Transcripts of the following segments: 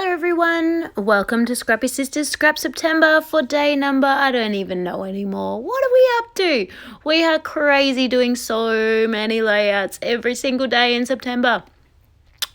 Hello everyone, welcome to Scrappy Sisters Scrap September for day number, I don't even know anymore. What are we up to? We are crazy doing so many layouts every single day in September.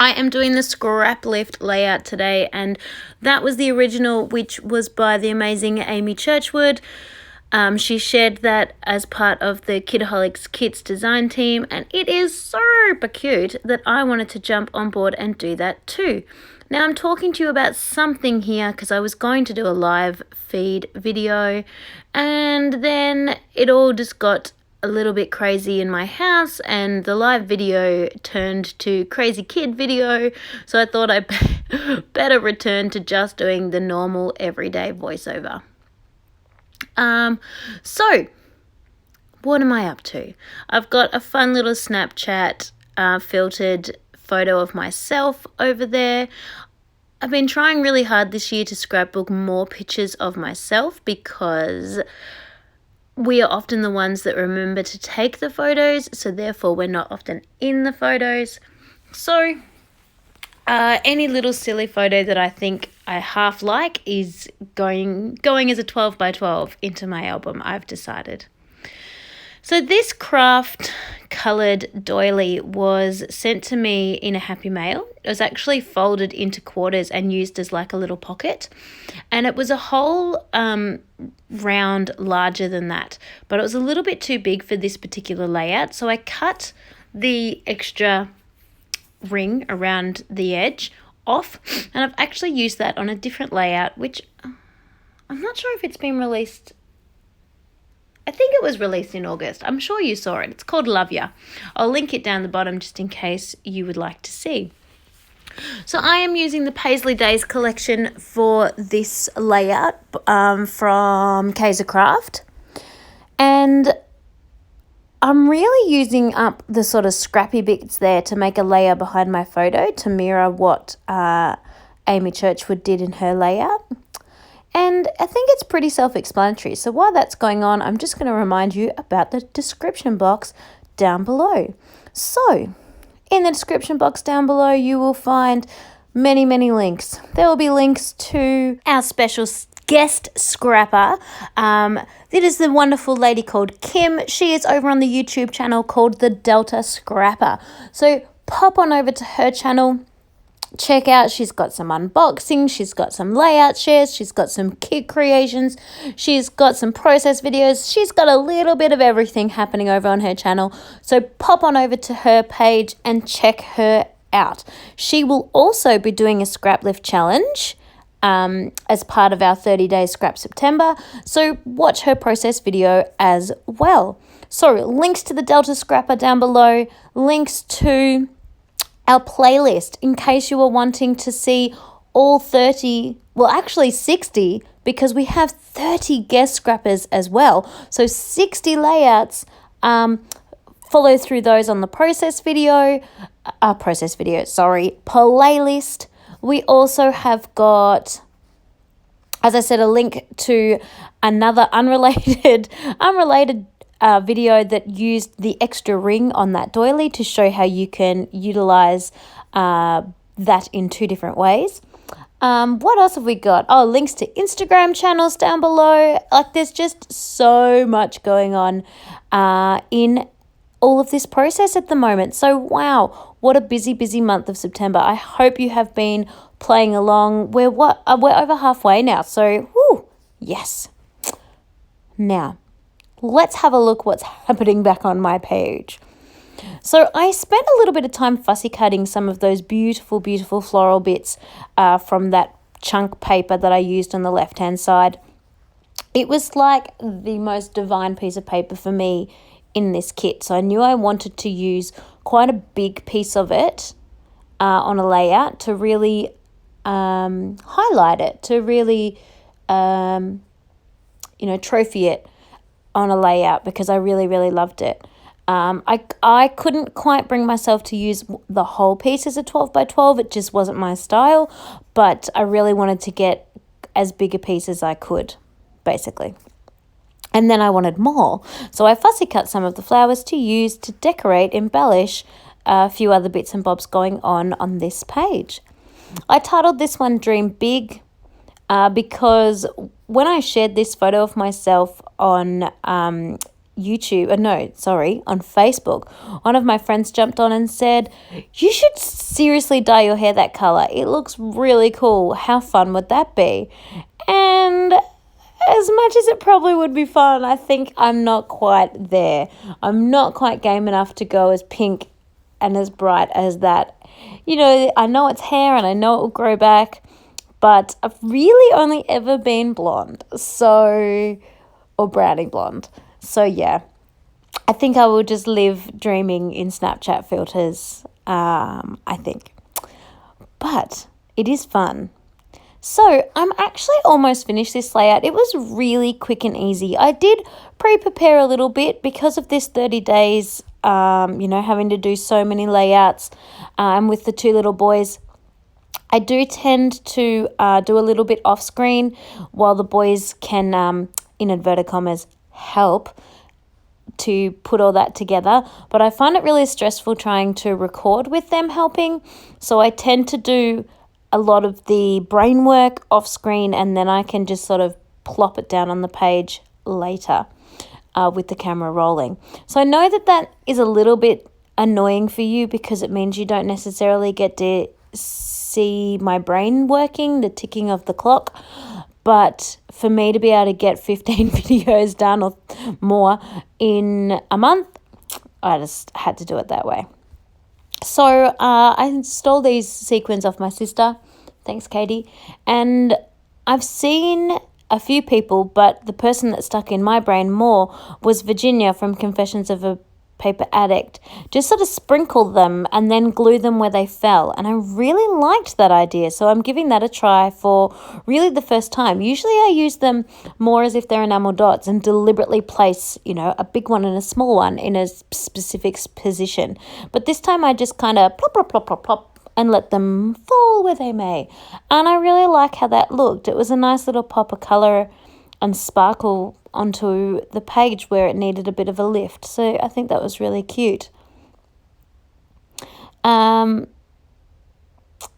I am doing the Scraplift layout today, and that was the original, which was by the amazing Amy Churchwood. She shared that as part of the Kidaholics Kits design team, and it is super cute that I wanted to jump on board and do that too. Now I'm talking to you about something here because I was going to do a live feed video, and then it all just got a little bit crazy in my house and the live video turned to crazy kid video, so I thought I better return to just doing the normal everyday voiceover. So what am I up to? I've got a fun little Snapchat filtered photo of myself over there. I've been trying really hard this year to scrapbook more pictures of myself because we are often the ones that remember to take the photos, so therefore we're not often in the photos. So any little silly photo that I think I half like is going as a 12 by 12 into my album, I've decided. So this craft coloured doily was sent to me in a happy mail. It was actually folded into quarters and used as like a little pocket. And it was a whole round larger than that, but it was a little bit too big for this particular layout. So I cut the extra ring around the edge off, and I've actually used that on a different layout, which I'm not sure if it's been released. I think it was released in August. I'm sure you saw it. It's called Love Ya. I'll link it down the bottom just in case you would like to see. So I am using the Paisley Days collection for this layout from Kaiser Craft. And I'm really using up the sort of scrappy bits there to make a layer behind my photo to mirror what Amy Churchwood did in her layout. And I think it's pretty self-explanatory. So while that's going on, I'm just going to remind you about the description box down below. So in the description box down below, you will find many, many links. There will be links to our special guest scrapper. That is the wonderful lady called Kim. She is over on the YouTube channel called The Delta Scrapper. So pop on over to her channel. Check out, she's got some unboxing, she's got some layout shares, she's got some kit creations, she's got some process videos, she's got a little bit of everything happening over on her channel. So pop on over to her page and check her out. She will also be doing a Scraplift challenge as part of our 30-day Scrap September. So watch her process video as well. So links to the Delta Scrapper down below, links to our playlist in case you are wanting to see all 30, well actually 60, because we have 30 guest scrappers as well. So 60 layouts. Follow through those on the playlist. We also have got, as I said, a link to another unrelated video that used the extra ring on that doily to show how you can utilize that in two different ways. What else have we got? Oh, links to Instagram channels down below. Like, there's just so much going on in all of this process at the moment. So wow, what a busy month of September. I hope you have been playing along. We're over halfway now, so whoo, yes. Now let's have a look what's happening back on my page. So I spent a little bit of time fussy cutting some of those beautiful floral bits from that chunk paper that I used on the left-hand side. It was like the most divine piece of paper for me in this kit. So I knew I wanted to use quite a big piece of it on a layout to really highlight it, to really, trophy it on a layout because I really loved it. I couldn't quite bring myself to use the whole piece as a 12 by 12. It just wasn't my style, but I really wanted to get as big a piece as I could, basically. And then I wanted more, so I fussy cut some of the flowers to use to decorate, embellish a few other bits and bobs going on this page. I titled this one Dream Big because when I shared this photo of myself on on Facebook, one of my friends jumped on and said, "You should seriously dye your hair that color. It looks really cool. How fun would that be?" And as much as it probably would be fun, I think I'm not quite there. I'm not quite game enough to go as pink and as bright as that. I know it's hair and I know it will grow back, but I've really only ever been blonde, or brownie blonde. So yeah, I think I will just live dreaming in Snapchat filters, I think. But it is fun. So I'm actually almost finished this layout. It was really quick and easy. I did pre-prepare a little bit because of this 30 days, having to do so many layouts, and with the two little boys. I do tend to do a little bit off screen while the boys can, in inverted commas, help to put all that together. But I find it really stressful trying to record with them helping. So I tend to do a lot of the brain work off screen, and then I can just sort of plop it down on the page later with the camera rolling. So I know that is a little bit annoying for you because it means you don't necessarily get to see my brain working, the ticking of the clock. But for me to be able to get 15 videos done or more in a month, I just had to do it that way. So I installed these sequins off my sister. Thanks, Katie. And I've seen a few people, but the person that stuck in my brain more was Virginia from Confessions of a Paper Addict. Just sort of sprinkle them and then glue them where they fell. And I really liked that idea. So I'm giving that a try for really the first time. Usually I use them more as if they're enamel dots and deliberately place, a big one and a small one in a specific position. But this time I just kind of plop, plop, plop, plop, plop and let them fall where they may. And I really like how that looked. It was a nice little pop of colour and sparkle onto the page where it needed a bit of a lift. So I think that was really cute. And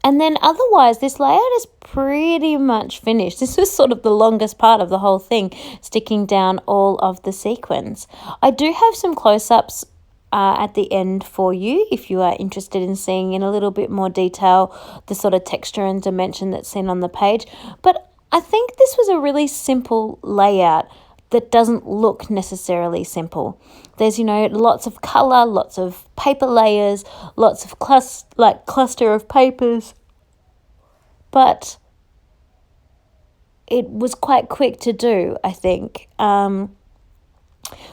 then otherwise, this layout is pretty much finished. This was sort of the longest part of the whole thing, sticking down all of the sequins. I do have some close-ups at the end for you if you are interested in seeing in a little bit more detail the sort of texture and dimension that's seen on the page. But I think this was a really simple layout that doesn't look necessarily simple. There's, lots of colour, lots of paper layers, lots of cluster of papers. But it was quite quick to do, I think,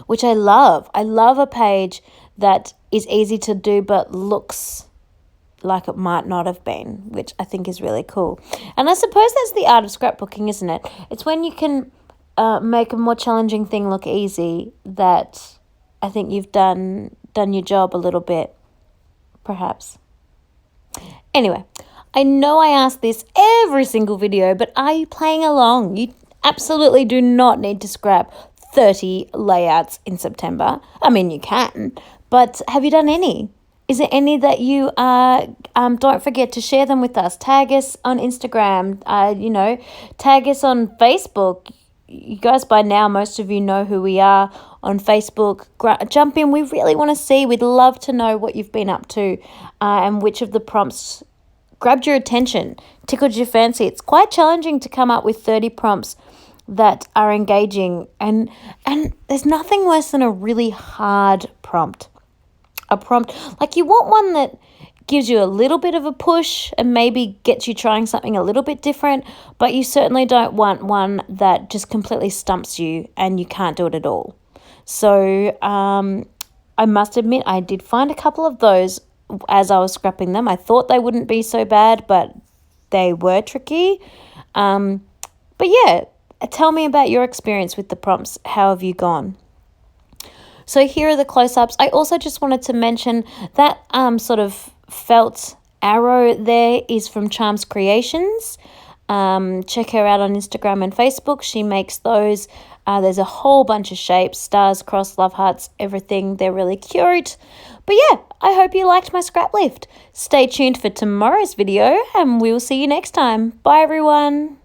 which I love. I love a page that is easy to do but looks like it might not have been, which I think is really cool. And I suppose that's the art of scrapbooking, isn't it? It's when you can make a more challenging thing look easy that I think you've done your job a little bit, perhaps. Anyway, I know I ask this every single video, but are you playing along? You absolutely do not need to scrap 30 layouts in September. I mean, you can, but have you done any? Is there any that you don't forget to share them with us? Tag us on Instagram, tag us on Facebook. You guys, by now, most of you know who we are on Facebook. Jump in. We really want to see. We'd love to know what you've been up to and which of the prompts grabbed your attention, tickled your fancy. It's quite challenging to come up with 30 prompts that are engaging. And there's nothing worse than a really hard prompt. A prompt, like you want one that gives you a little bit of a push and maybe gets you trying something a little bit different, but you certainly don't want one that just completely stumps you and you can't do it at all. So I must admit I did find a couple of those as I was scrapping them. I thought they wouldn't be so bad, but they were tricky. But yeah, tell me about your experience with the prompts. How have you gone? So here are the close-ups. I also just wanted to mention that sort of felt arrow there is from Charms Creations. Check her out on Instagram and Facebook. She makes those There's a whole bunch of shapes, stars, cross, love hearts, everything. They're really cute. But yeah, I hope you liked my scrap lift. Stay tuned for tomorrow's video and we'll see you next time. Bye everyone.